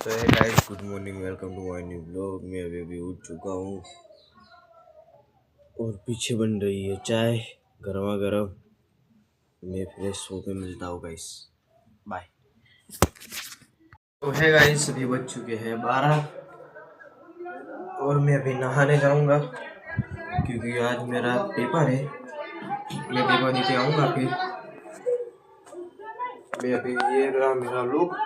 तो है guys, good morning, welcome to my new blog. मैं अभी उठ चुका हूँ और पीछे बन रही है चाय गर्मा गर्म। मैं फ्रेश होकर मिलता हूँ गाइस, बाय। तो है गाइस, अभी बज चुके हैं 12 और मैं अभी नहाने जाऊँगा क्योंकि आज मेरा पेपर है। मैं पेपर देके आऊँगा, फिर मैं अभी ये रहा मेरा लुक।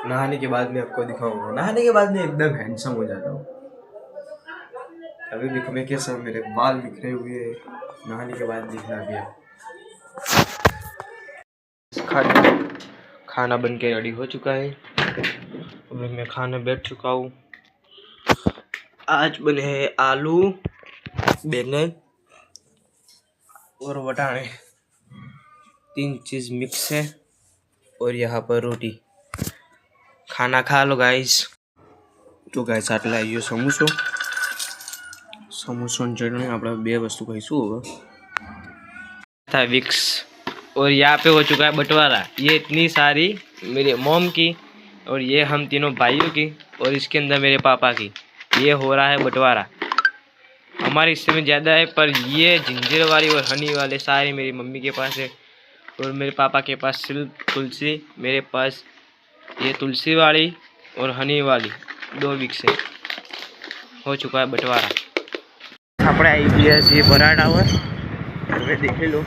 नहाने के बाद मैं आपको दिखाऊंगा। नहाने के बाद मैं एकदम हैंडसम हो जाता हूँ। अभी देखो मैं कैसा, मेरे बाल बिखरे हुए हैं। नहाने के बाद दिखना भी है। खाना बन के रेडी हो चुका है। अभी मैं खाने बैठ चुका हूँ। आज बने हैं आलू, बैंगन और वटाणे, 3 चीज मिक्स है और यहाँ पर रोटी। खाना खा लो गाइस। तो गाइस आटला आइयो समोसो चटनी। આપણે બે વસ્તુ ખાઈશું હવે। था विक्स और यहाँ पे हो चुका है बंटवारा। ये इतनी सारी मेरे मॉम की और ये हम तीनों भाइयों की और इसके अंदर मेरे पापा की। ये हो रहा है बंटवारा। हमारे हिस्से में ज़्यादा है, पर ये जिंजर वाली और हनी वाले सारे मेरी मम्मी के पास है और मेरे पापा के पास सिर्फ तुलसी। मेरे पास ये तुलसी वाली और हनी वाली 2 विक्स है। हो चुका है बंटवारा। આપણે આવી ગયા છીએ ભરાડ ટાવર। તમે દેખી લો।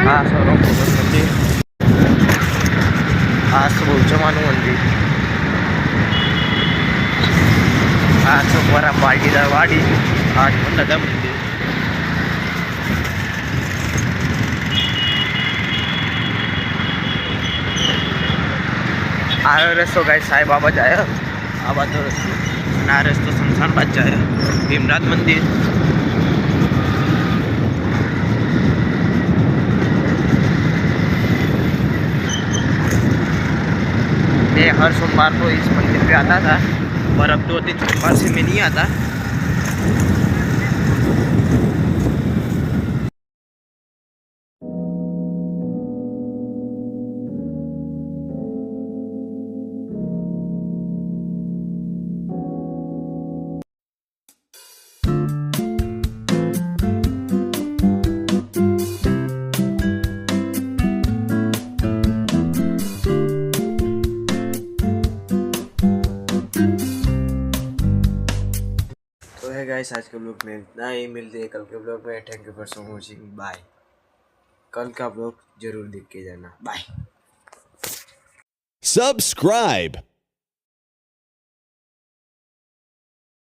આ સૌરવ ભગત મંદિર, આ બહુચમાનું મંદિર, આ છોકરા પાટીદાર વાડી, આ દાદા મંદિર। आ रस्तो गाइस साईं बाबा जाए, आ बाजू रस्तो, आ रस्तो शमशान बाद जाए, भीमराज मंदिर। मैं हर सोमवार को इस मंदिर पे आता था, पर अब 2-3 सोमवार से मैं नहीं आता। तो है गाइस, आज के ब्लॉग में इतना ही। मिलते हैं कल के ब्लॉग में। Thank you for so watching, bye. कल का ब्लॉग जरूर देख के जाना, बाय। Subscribe.